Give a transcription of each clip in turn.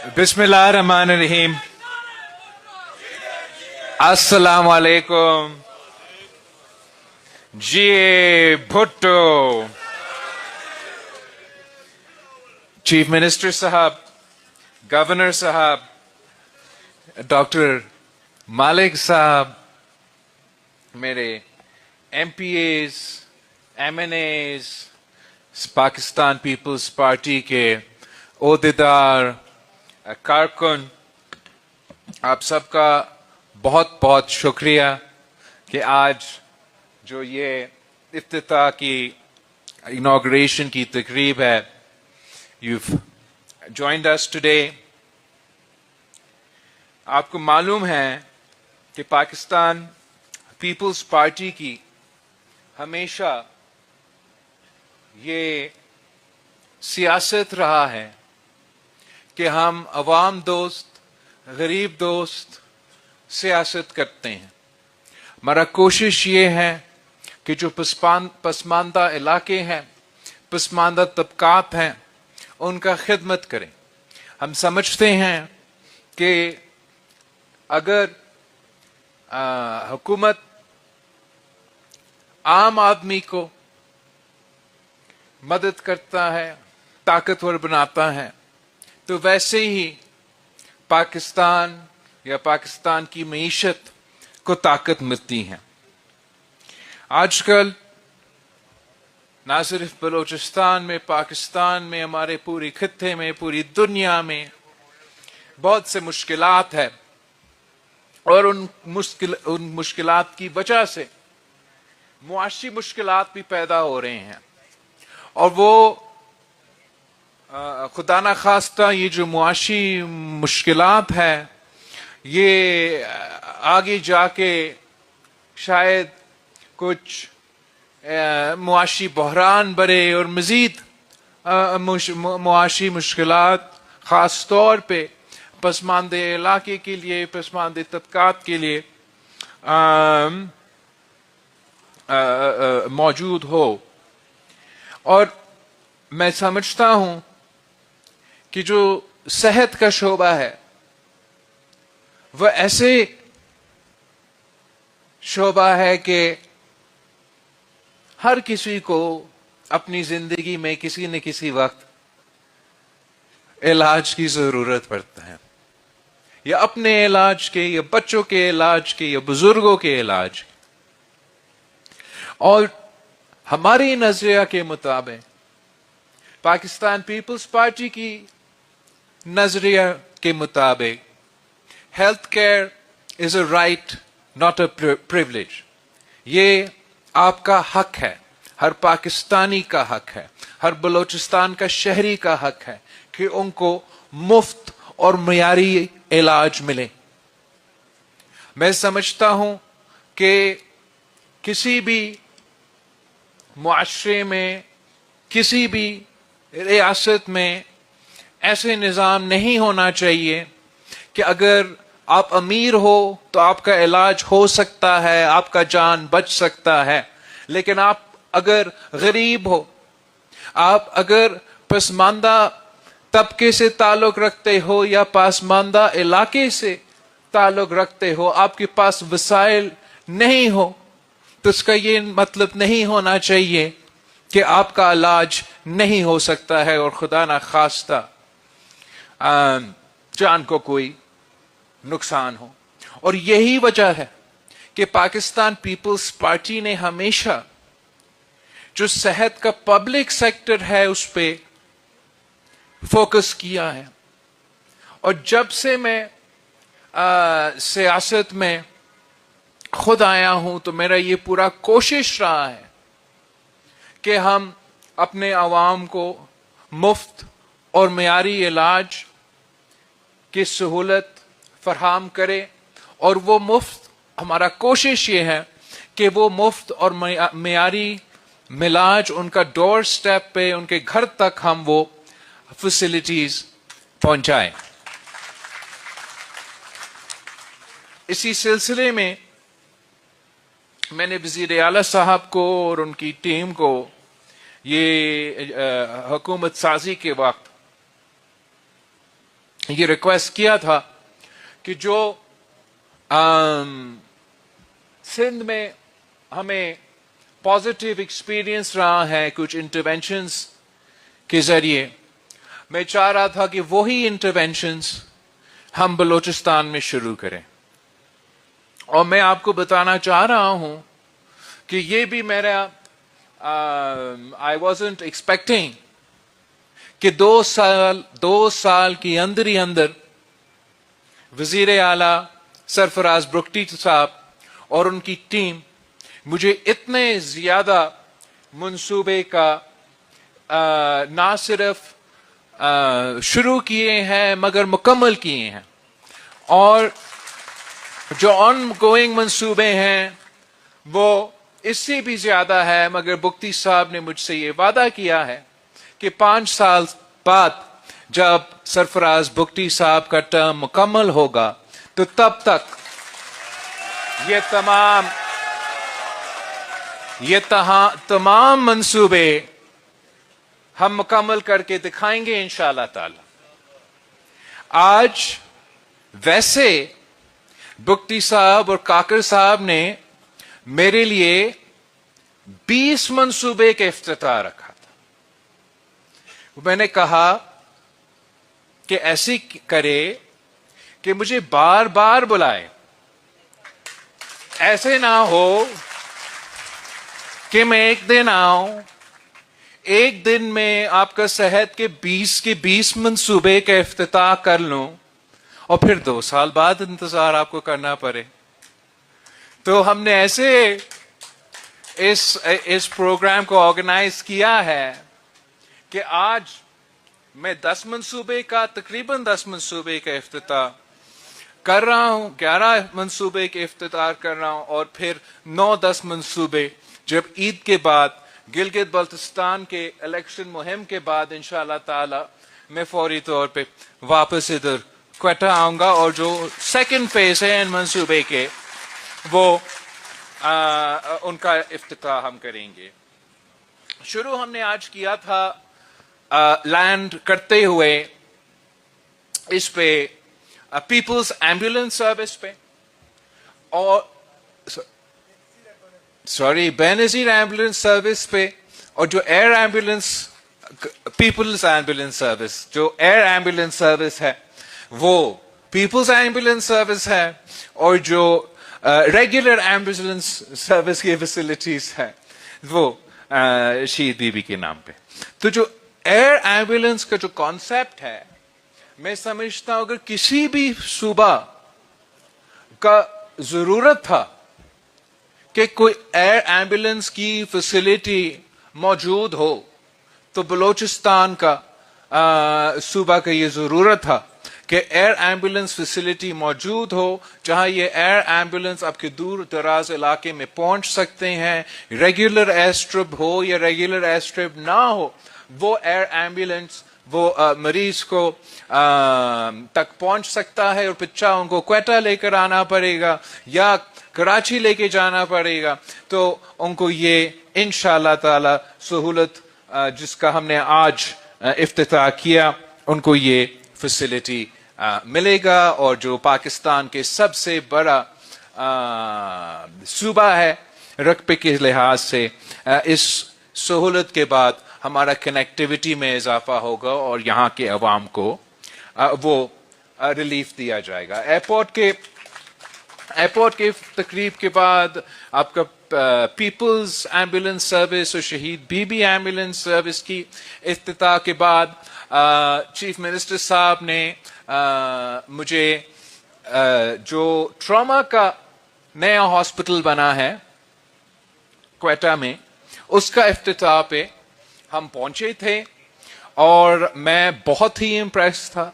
بسم اللہ الرحمن الرحیم. السلام علیکم. جی بھٹو، چیف منسٹر صاحب، گورنر صاحب، ڈاکٹر مالک صاحب، میرے M P As, M N As, Pakistan Peoples Party کے عہدیدار، کارکن، آپ سب کا بہت بہت شکریہ کہ آج جو یہ افتتاح کی انوگریشن کی تقریب ہے، you've joined us today. آپ کو معلوم ہے کہ پاکستان پیپلز پارٹی کی ہمیشہ یہ سیاست رہا ہے کہ ہم عوام دوست، غریب دوست سیاست کرتے ہیں. ہمارا کوشش یہ ہے کہ جو پسماندہ علاقے ہیں، پسماندہ طبقات ہیں، ان کا خدمت کریں. ہم سمجھتے ہیں کہ اگر حکومت عام آدمی کو مدد کرتا ہے، طاقتور بناتا ہے، تو ویسے ہی پاکستان یا پاکستان کی معیشت کو طاقت ملتی ہے. آج کل نہ صرف بلوچستان میں، پاکستان میں، ہمارے پوری خطے میں، پوری دنیا میں بہت سے مشکلات ہیں، اور ان مشکلات کی وجہ سے معاشی مشکلات بھی پیدا ہو رہے ہیں. اور وہ خدا نہ خواستہ یہ جو معاشی مشکلات ہے، یہ آگے جا کے شاید کچھ معاشی بحران بڑھے اور مزید معاشی مشکلات، خاص طور پہ پسماندہ علاقے کے لیے، پسماندہ طبقات کے لیے موجود ہو. اور میں سمجھتا ہوں کہ جو صحت کا شعبہ ہے وہ ایسے شعبہ ہے کہ ہر کسی کو اپنی زندگی میں کسی نہ کسی وقت علاج کی ضرورت پڑتا ہے، یا اپنے علاج کے، یا بچوں کے علاج کے، یا بزرگوں کے علاج کے. اور ہماری نظریہ کے مطابق، پاکستان پیپلز پارٹی کی نظریہ کے مطابق، health care is a right not a privilege. یہ آپ کا حق ہے، ہر پاکستانی کا حق ہے، ہر بلوچستان کا شہری کا حق ہے کہ ان کو مفت اور معیاری علاج ملے. میں سمجھتا ہوں کہ کسی بھی معاشرے میں، کسی بھی ریاست میں ایسے نظام نہیں ہونا چاہیے کہ اگر آپ امیر ہو تو آپ کا علاج ہو سکتا ہے، آپ کا جان بچ سکتا ہے، لیکن آپ اگر غریب ہو، آپ اگر پسماندہ طبقے سے تعلق رکھتے ہو یا پسماندہ علاقے سے تعلق رکھتے ہو، آپ کے پاس وسائل نہیں ہو، تو اس کا یہ مطلب نہیں ہونا چاہیے کہ آپ کا علاج نہیں ہو سکتا ہے، اور خدا نہ خواستہ جان کو کوئی نقصان ہو. اور یہی وجہ ہے کہ پاکستان پیپلز پارٹی نے ہمیشہ جو صحت کا پبلک سیکٹر ہے اس پہ فوکس کیا ہے. اور جب سے میں سیاست میں خود آیا ہوں تو میرا یہ پورا کوشش رہا ہے کہ ہم اپنے عوام کو مفت اور معیاری علاج کی سہولت فراہم کرے. اور وہ مفت، ہمارا کوشش یہ ہے کہ وہ مفت اور معیاری علاج ان کا ڈور سٹیپ پہ، ان کے گھر تک ہم وہ فیسلٹیز پہنچائیں. اسی سلسلے میں میں نے وزیر اعلیٰ صاحب کو اور ان کی ٹیم کو یہ حکومت سازی کے وقت یہ ریکویسٹ کیا تھا کہ جو سندھ میں ہمیں پازیٹیو ایکسپیرئنس رہا ہے کچھ انٹرونشنز کے ذریعے، میں چاہ رہا تھا کہ وہی انٹرونشنز ہم بلوچستان میں شروع کریں. اور میں آپ کو بتانا چاہ رہا ہوں کہ یہ بھی میرا آئی وازنٹ ایکسپیکٹنگ کہ 2 سال کے اندر ہی اندر وزیر اعلیٰ سرفراز بگٹی صاحب اور ان کی ٹیم مجھے اتنے زیادہ منصوبے کا نہ صرف شروع کیے ہیں مگر مکمل کیے ہیں، اور جو آن گوئنگ منصوبے ہیں وہ اس سے بھی زیادہ ہے، مگر بگٹی صاحب نے مجھ سے یہ وعدہ کیا ہے کہ 5 سال بعد جب سرفراز بگٹی صاحب کا ٹرم مکمل ہوگا تو تب تک یہ تمام منصوبے ہم مکمل کر کے دکھائیں گے انشاءاللہ تعالی. آج ویسے بگٹی صاحب اور کاکر صاحب نے میرے لیے 20 منصوبے کا افتتاح رکھا تھا. میں نے کہا کہ ایسی کرے کہ مجھے بار بار بلائے، ایسے نہ ہو کہ میں ایک دن آؤں، ایک دن میں آپ کا صحت کے 20 منصوبے کا افتتاح کر لوں اور پھر 2 سال بعد انتظار آپ کو کرنا پڑے. تو ہم نے ایسے اس پروگرام کو آرگنائز کیا ہے کہ آج میں 10 منصوبے کا تقریباً 10 منصوبے کا افتتاح کر رہا ہوں، 11 منصوبے کے افتتاح کر رہا ہوں، اور پھر 9-10 منصوبے جب عید کے بعد گلگت بلتستان کے الیکشن مہم کے بعد انشاءاللہ تعالی میں فوری طور پہ واپس ادھر کوئٹہ آؤں گا، اور جو سیکنڈ فیز ہے ان منصوبے کے وہ ان کا افتتاح ہم کریں گے. شروع ہم نے آج کیا تھا لینڈ کرتے ہوئے اس پہ پیپلز ایمبولینس سروس پہ، اور بے نظیر ایمبولینس سروس پہ، اور جو air ambulance peoples ambulance service, جو ایئر ایمبولینس سروس ہے وہ پیپلز ایمبولینس سروس ہے، اور جو ریگولر ایمبولینس سروس کی فیسلٹیز ہے وہ شہید بی بی کے نام پہ. تو جو ایئر ایمبولینس کا جو کانسیپٹ ہے، میں سمجھتا ہوں اگر کسی بھی صوبہ کا ضرورت تھا کہ کوئی ایئر ایمبولینس کی فیسلٹی موجود ہو تو بلوچستان کا صوبہ کا یہ ضرورت تھا کہ ایئر ایمبولینس فیسلٹی موجود ہو، جہاں یہ ایئر ایمبولینس آپ کے دور دراز علاقے میں پہنچ سکتے ہیں. ریگولر ایئر اسٹرپ ہو یا ریگولر ایئر اسٹرپ نہ ہو، وہ ایئر ایمبولینس وہ مریض کو تک پہنچ سکتا ہے، اور پچھا ان کو کوئٹہ لے کر آنا پڑے گا یا کراچی لے کے جانا پڑے گا. تو ان کو یہ انشاءاللہ تعالی سہولت جس کا ہم نے آج افتتاح کیا، ان کو یہ فیسلٹی ملے گا. اور جو پاکستان کے سب سے بڑا صوبہ ہے رقبے کے لحاظ سے، اس سہولت کے بعد ہمارا کنیکٹیوٹی میں اضافہ ہوگا اور یہاں کے عوام کو وہ ریلیف دیا جائے گا. ایئرپورٹ کے تقریب کے بعد آپ کا پیپلز ایمبولینس سروس اور شہید بی بی ایمبولینس سروس کی افتتاح کے بعد چیف منسٹر صاحب نے مجھے جو ٹراما کا نیا ہاسپٹل بنا ہے کوئٹہ میں، اس کا افتتاح پہ ہم پہنچے تھے، اور میں بہت ہی امپریس تھا.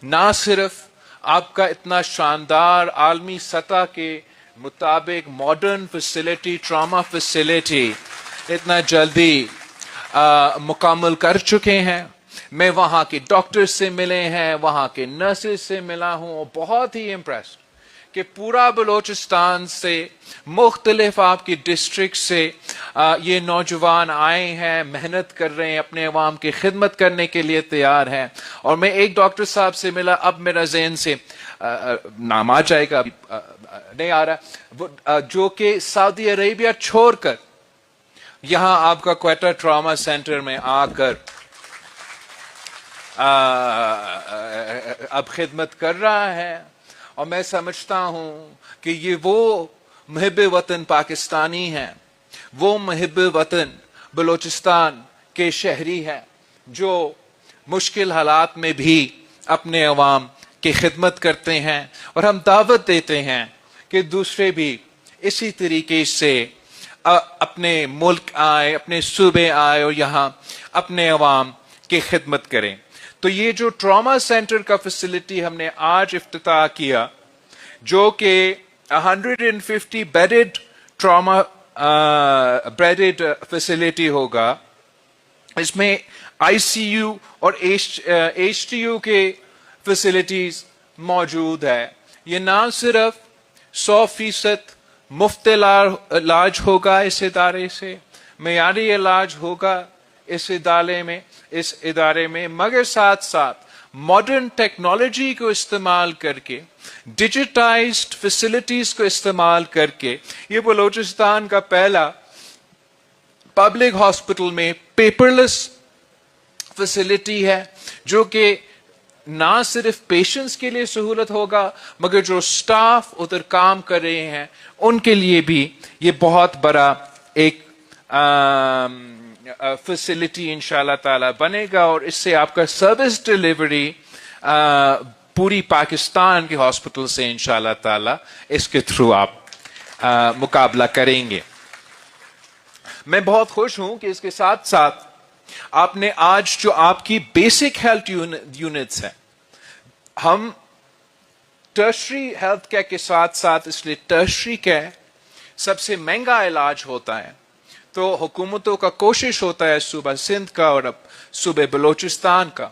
نہ صرف آپ کا اتنا شاندار عالمی سطح کے مطابق ماڈرن فیسلٹی، ٹراما فیسلٹی اتنا جلدی مکمل کر چکے ہیں. میں وہاں کے ڈاکٹر سے ملے ہیں، وہاں کے نرسز سے ملا ہوں، اور بہت ہی امپریس کہ پورا بلوچستان سے مختلف آپ کی ڈسٹرکٹ سے یہ نوجوان آئے ہیں, محنت کر رہے ہیں, اپنے عوام کی خدمت کرنے کے لیے تیار ہیں. اور میں ایک ڈاکٹر صاحب سے ملا, اب میرا ذہن سے نام آ جائے گا, نہیں آ رہا, جو کہ سعودی عربیہ چھوڑ کر یہاں آپ کا کوئٹہ ٹراما سینٹر میں آ کر اب خدمت کر رہا ہے. اور میں سمجھتا ہوں کہ یہ وہ محب وطن پاکستانی ہیں, وہ محب وطن بلوچستان کے شہری ہیں جو مشکل حالات میں بھی اپنے عوام کی خدمت کرتے ہیں. اور ہم دعوت دیتے ہیں کہ دوسرے بھی اسی طریقے سے اپنے ملک آئے, اپنے صوبے آئے اور یہاں اپنے عوام کی خدمت کریں. تو یہ جو ٹراما سینٹر کا فیسلٹی ہم نے آج افتتاح کیا, جو کہ 150 بیڈڈ ٹراما بیڈڈ فیسلٹی ہوگا, اس میں آئی سی یو اور ایچ ٹی یو کے فیسلٹیز موجود ہے. یہ نہ صرف 100% مفت علاج ہوگا اس ادارے سے, معیاری علاج ہوگا اس ادارے میں, مگر ساتھ ساتھ ماڈرن ٹیکنالوجی کو استعمال کر کے, ڈیجیٹائزڈ فیسلٹیز کو استعمال کر کے, یہ بلوچستان کا پہلا پبلک ہاسپٹل میں پیپر لیس فیسلٹی ہے, جو کہ نہ صرف پیشنٹس کے لیے سہولت ہوگا مگر جو سٹاف ادھر کام کر رہے ہیں ان کے لیے بھی یہ بہت بڑا ایک فیسلٹی انشاءاللہ تعالی بنے گا. اور اس سے آپ کا سروس ڈیلیوری پوری پاکستان کے ہاسپٹل سے انشاءاللہ تعالی اس کے تھرو آپ مقابلہ کریں گے. میں بہت خوش ہوں کہ اس کے ساتھ ساتھ آپ نے آج جو آپ کی بیسک ہیلتھ یونٹس ہیں, ہم ٹرشری ہیلتھ کیئر کے ساتھ ساتھ, اس لیے ٹرشری کیئر سب سے مہنگا علاج ہوتا ہے, تو حکومتوں کا کوشش ہوتا ہے صوبہ سندھ کا اور اب صوبہ بلوچستان کا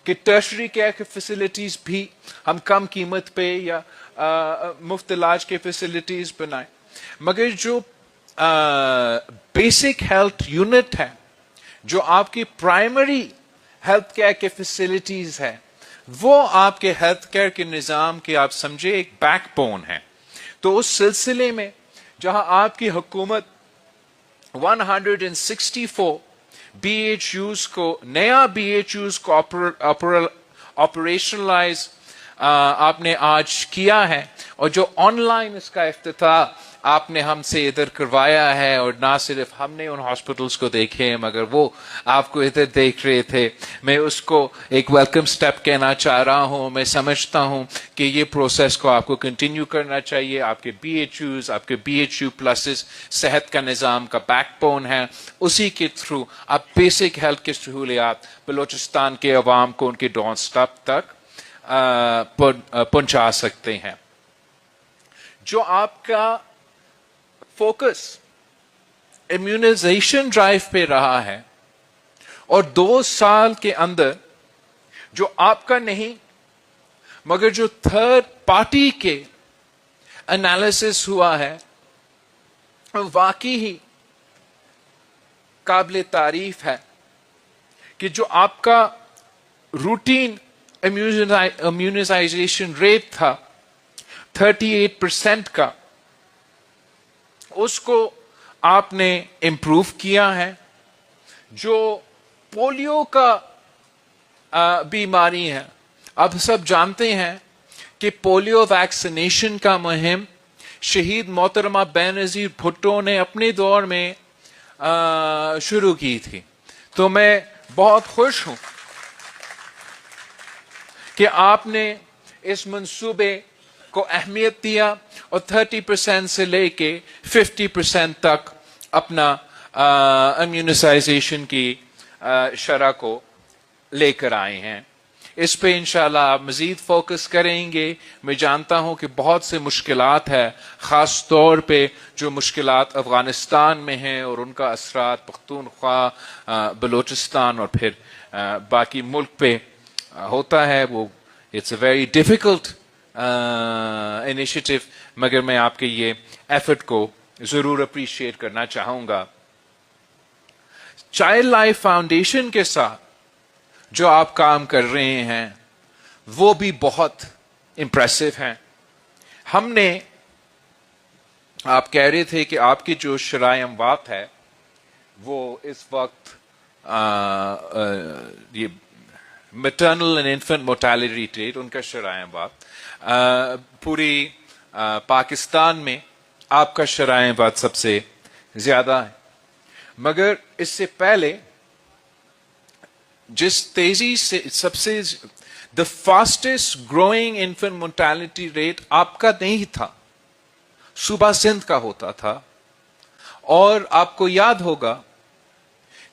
کہ ٹرشری کیئر کی فیسلٹیز بھی ہم کم قیمت پہ یا مفت علاج کے فیسلٹیز بنائیں. مگر جو بیسک ہیلتھ یونٹ ہے, جو آپ کی پرائمری ہیلتھ کیئر کے فیسلٹیز ہے, وہ آپ کے ہیلتھ کیئر کے نظام کے آپ سمجھے ایک بیک بون ہے. تو اس سلسلے میں جہاں آپ کی حکومت 164 بی ایچ یوز کو, نیا بی ایچ یوز کو آپریشنلائز آپ نے آج کیا ہے, اور جو آن لائن اس کا افتتاح آپ نے ہم سے ادھر کروایا ہے, اور نہ صرف ہم نے ان ہاسپٹلس کو دیکھے مگر وہ آپ کو ادھر دیکھ رہے تھے, میں اس کو ایک ویلکم سٹیپ کہنا چاہ رہا ہوں. میں سمجھتا ہوں کہ یہ پروسیس کو آپ کو کنٹینیو کرنا چاہیے. آپ کے بی ایچ یوز, آپ کے بی ایچ یو پلسز صحت کا نظام کا بیک بون ہے, اسی کے تھرو آپ بیسک ہیلتھ کی سہولیات بلوچستان کے عوام کو ان کے ڈور اسٹیپ تک پہنچا سکتے ہیں. جو آپ کا فوکس امیونائزیشن ڈرائیو پہ رہا ہے, اور 2 سال کے اندر جو آپ کا نہیں مگر جو تھرڈ پارٹی کے انالیسس ہوا ہے, واقعی ہی قابل تعریف ہے کہ جو آپ کا روٹین امیونائزیشن ریٹ تھا 38% کا, اس کو آپ نے امپروو کیا ہے. جو پولیو کا بیماری ہے, اب سب جانتے ہیں کہ پولیو ویکسینیشن کا مہم شہید محترمہ بے نظیر بھٹو نے اپنے دور میں شروع کی تھی. تو میں بہت خوش ہوں کہ آپ نے اس منصوبے کو اہمیت دیا اور 30% سے لے کے 50% تک اپنا امیونائزیشن کی شرح کو لے کر آئے ہیں. اس پہ انشاءاللہ آپ مزید فوکس کریں گے. میں جانتا ہوں کہ بہت سے مشکلات ہیں, خاص طور پہ جو مشکلات افغانستان میں ہیں اور ان کا اثرات پختونخوا, بلوچستان اور پھر باقی ملک پہ ہوتا ہے. وہ it's a very difficult initiative, مگر میں آپ کے یہ ایفرٹ کو ضرور اپریشیٹ کرنا چاہوں گا. چائلڈ لائف فاؤنڈیشن کے ساتھ جو آپ کام کر رہے ہیں وہ بھی بہت امپریسو ہیں. ہم نے، آپ کہہ رہے تھے کہ آپ کی جو شرائع اموات ہے وہ اس وقت یہ maternal and infant mortality rate, ان کا شرائع اموات پوری پاکستان میں آپ کا شرائع اموات سب سے زیادہ ہے. مگر اس سے پہلے جس تیزی سے سب سے the fastest growing infant mortality rate آپ کا نہیں تھا، صوبہ سندھ کا ہوتا تھا. اور آپ کو یاد ہوگا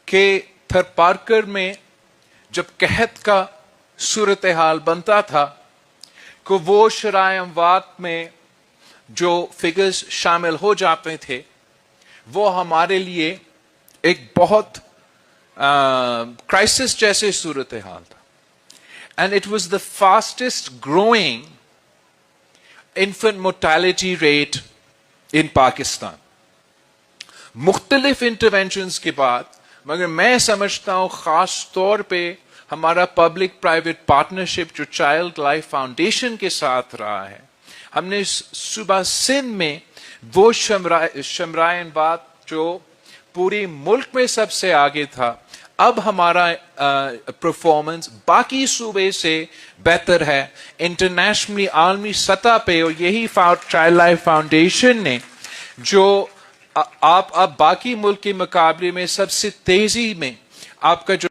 کہ تھر پارکر میں جب قحط کا صورتحال بنتا تھا کہ وہ شرائع اموات میں جو فگرز شامل ہو جاتے تھے وہ ہمارے لیے ایک بہت کرائسس جیسے صورتحال تھا. And it was the fastest growing infant mortality rate ان پاکستان. مختلف انٹرونشنز کے بعد، مگر میں سمجھتا ہوں خاص طور پہ ہمارا پبلک پرائیویٹ پارٹنرشپ جو چائلڈ لائف فاؤنڈیشن کے ساتھ رہا ہے، ہم نے صوبہ سندھ میں وہ شرائع اموات جو پوری ملک میں سب سے آگے تھا، اب ہمارا پرفارمنس باقی صوبے سے بہتر ہے انٹرنیشنلی، عالمی سطح پہ. اور یہی چائلڈ لائف فاؤنڈیشن نے جو آپ اب باقی ملک کے مقابلے میں سب سے تیزی میں آپ کا جو